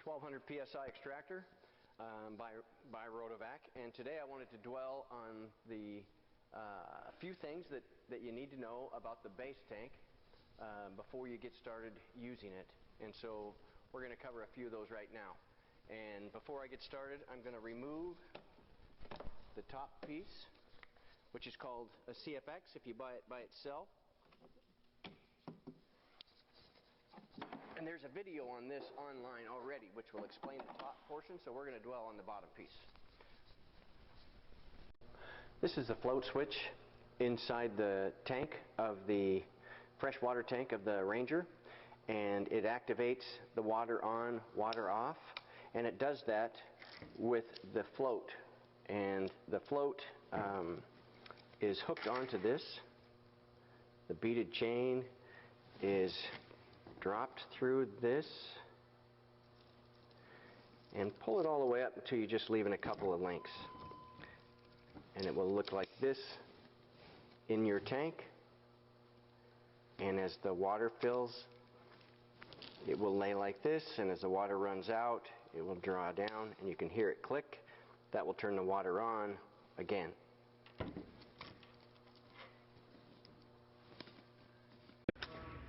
1200 psi extractor by Rotovac, and today I wanted to dwell on the few things that you need to know about the base tank before you get started using it. And so we're going to cover a few of those right now. And before I get started, I'm going to remove the top piece, which is called a CFX if you buy it by itself. And there's a video on this online already which will explain the top portion, so we're going to dwell on the bottom piece. This is the float switch inside the tank of the freshwater tank of the Ranger, and it activates the water on, water off, and it does that with the float. And the float is hooked onto this. The beaded chain is dropped through this, and pull it all the way up until you're just leaving a couple of links, and it will look like this in your tank. And as the water fills, it will lay like this, and as the water runs out, it will draw down, and you can hear it click. That will turn the water on again.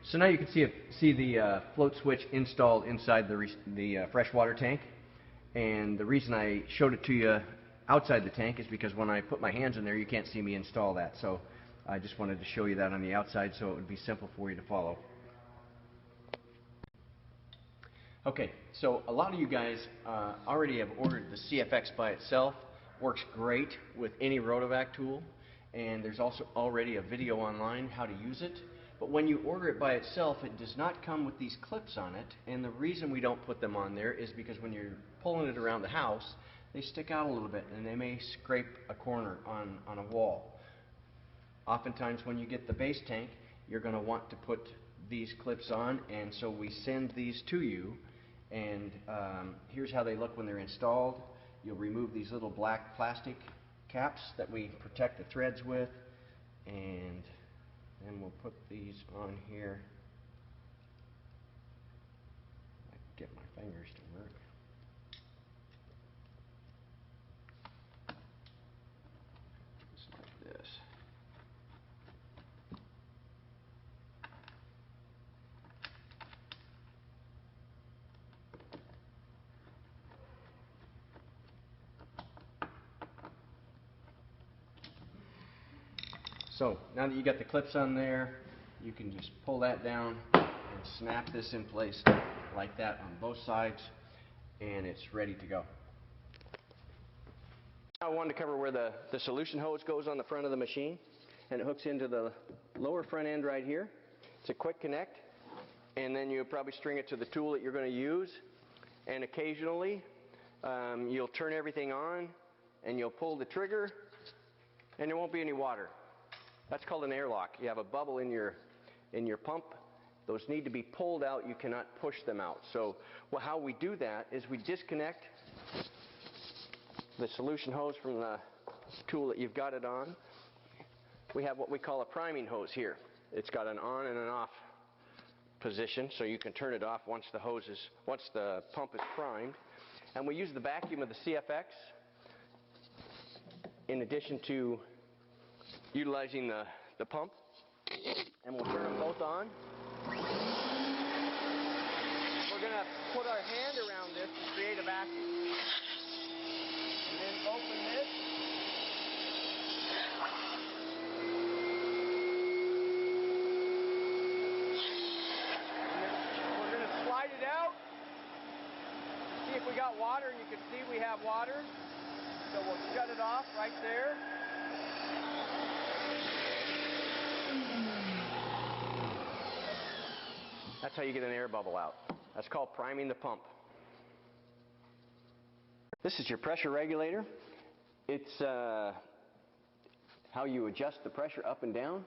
So now you can see the float switch installed inside the freshwater tank. And the reason I showed it to you outside the tank is because when I put my hands in there, you can't see me install that. So I just wanted to show you that on the outside so it would be simple for you to follow. Okay, so a lot of you guys already have ordered the CFX by itself. Works great with any Rotovac tool, and there's also already a video online how to use it. But when you order it by itself, it does not come with these clips on it, and the reason we don't put them on there is because when you're pulling it around the house, they stick out a little bit and they may scrape a corner on a wall. Oftentimes when you get the base tank, you're going to want to put these clips on, and so we send these to you. And here's how they look when they're installed. You'll remove these little black plastic caps that we protect the threads with, and then we'll put these on here. I can get my fingers to work. Just like this. So now that you got the clips on there, you can just pull that down and snap this in place like that on both sides, and it's ready to go. I wanted to cover where the solution hose goes on the front of the machine, and it hooks into the lower front end right here. It's a quick connect, and then you'll probably string it to the tool that you're going to use, and occasionally you'll turn everything on and you'll pull the trigger and there won't be any water. That's called an airlock. You have a bubble in your pump. Those need to be pulled out. You cannot push them out. So how we do that is we disconnect the solution hose from the tool that you've got it on. We have what we call a priming hose here. It's got an on and an off position, so you can turn it off once the pump is primed. And we use the vacuum of the CFX in addition to utilizing the pump, and we'll turn them both on. We're going to put our hand around this to create a vacuum, and then open this, and then we're going to slide it out, see if we got water, and you can see we have water, so we'll shut it off right there. That's how you get an air bubble out. That's called priming the pump. This is your pressure regulator. It's how you adjust the pressure up and down.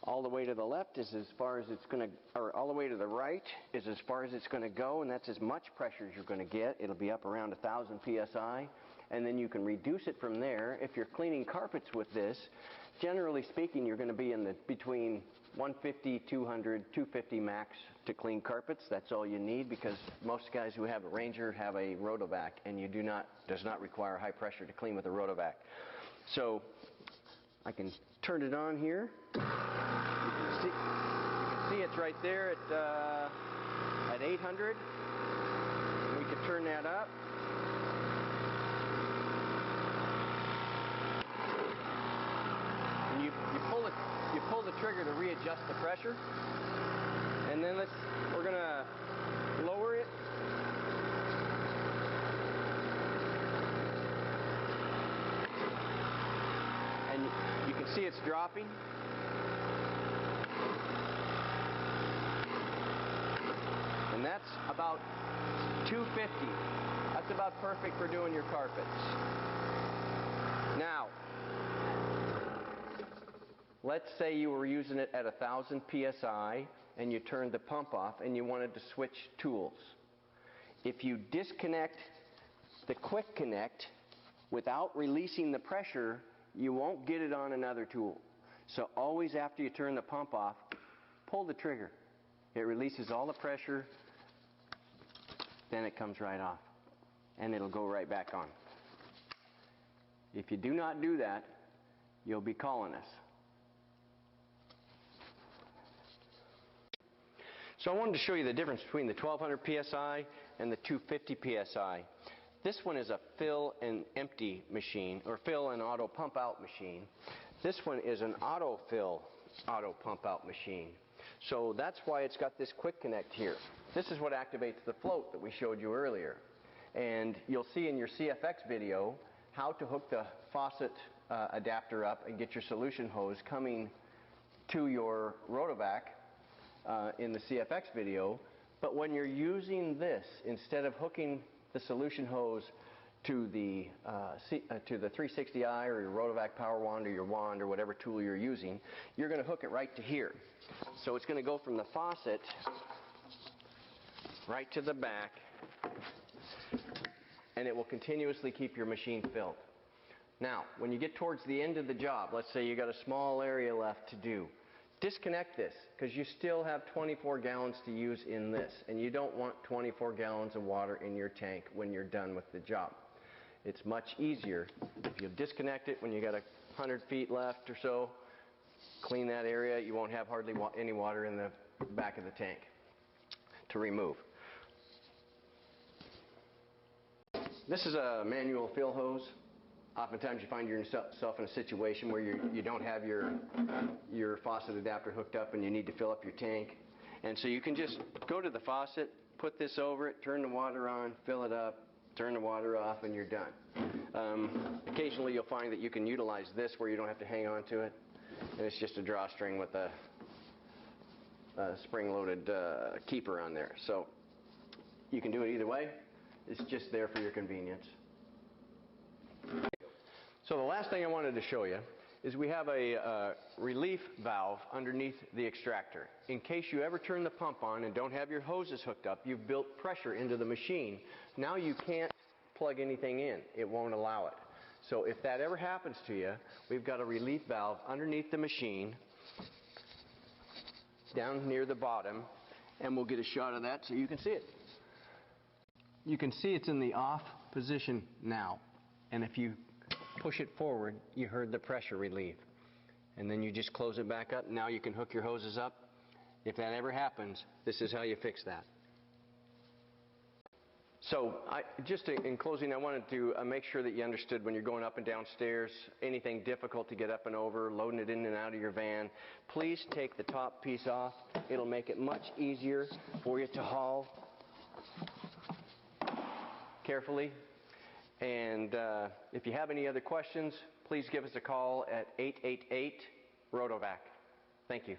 All the way to the left is as far as it's going to, or all the way to the right is as far as it's going to go, and that's as much pressure as you're going to get. It'll be up around 1,000 psi, and then you can reduce it from there. If you're cleaning carpets with this, generally speaking, you're going to be in between 150, 200, 250 max to clean carpets. That's all you need, because most guys who have a Ranger have a Rotovac, and does not require high pressure to clean with a Rotovac. So I can turn it on here. You can see it's right there at 800. We can turn that up. And you pull the trigger to readjust the pressure. And then we're gonna lower it. And you can see it's dropping. And that's about 250. That's about perfect for doing your carpets. Now, let's say you were using it at 1,000 psi and you turned the pump off and you wanted to switch tools. If you disconnect the quick connect without releasing the pressure, you won't get it on another tool. So always after you turn the pump off, pull the trigger. It releases all the pressure, then it comes right off, and it'll go right back on. If you do not do that, you'll be calling us. So I wanted to show you the difference between the 1200 psi and the 250 psi. This one is a fill and empty machine, or fill and auto pump out machine. This one is an auto fill, auto pump out machine. So that's why it's got this quick connect here. This is what activates the float that we showed you earlier. And you'll see in your CFX video how to hook the faucet adapter up and get your solution hose coming to your Rotovac in the CFX video. But when you're using this, instead of hooking the solution hose to the 360i or your Rotovac Power Wand or your wand or whatever tool you're using, you're going to hook it right to here. So it's going to go from the faucet right to the back, and it will continuously keep your machine filled. Now, when you get towards the end of the job, let's say you got a small area left to do, disconnect this, because you still have 24 gallons to use in this, and you don't want 24 gallons of water in your tank when you're done with the job. It's much easier if you disconnect it when you got 100 feet left or so. Clean that area. You won't have hardly any water in the back of the tank to remove. This is a manual fill hose. Oftentimes you find yourself in a situation where you don't have your faucet adapter hooked up and you need to fill up your tank. And so you can just go to the faucet, put this over it, turn the water on, fill it up, turn the water off, and you're done. Occasionally you'll find that you can utilize this where you don't have to hang on to it. And it's just a drawstring with a spring-loaded keeper on there. So you can do it either way. It's just there for your convenience. So the last thing I wanted to show you is we have a relief valve underneath the extractor. In case you ever turn the pump on and don't have your hoses hooked up, you've built pressure into the machine. Now you can't plug anything in. It won't allow it. So if that ever happens to you, we've got a relief valve underneath the machine down near the bottom, and we'll get a shot of that so you can see it. You can see it's in the off position now, and if you push it forward, you heard the pressure relieve. And then you just close it back up. Now you can hook your hoses up. If that ever happens, this is how you fix that. So just in closing, I wanted to make sure that you understood when you're going up and down stairs, anything difficult to get up and over, loading it in and out of your van, please take the top piece off. It'll make it much easier for you to haul carefully. And if you have any other questions, please give us a call at 888-ROTOVAC. Thank you.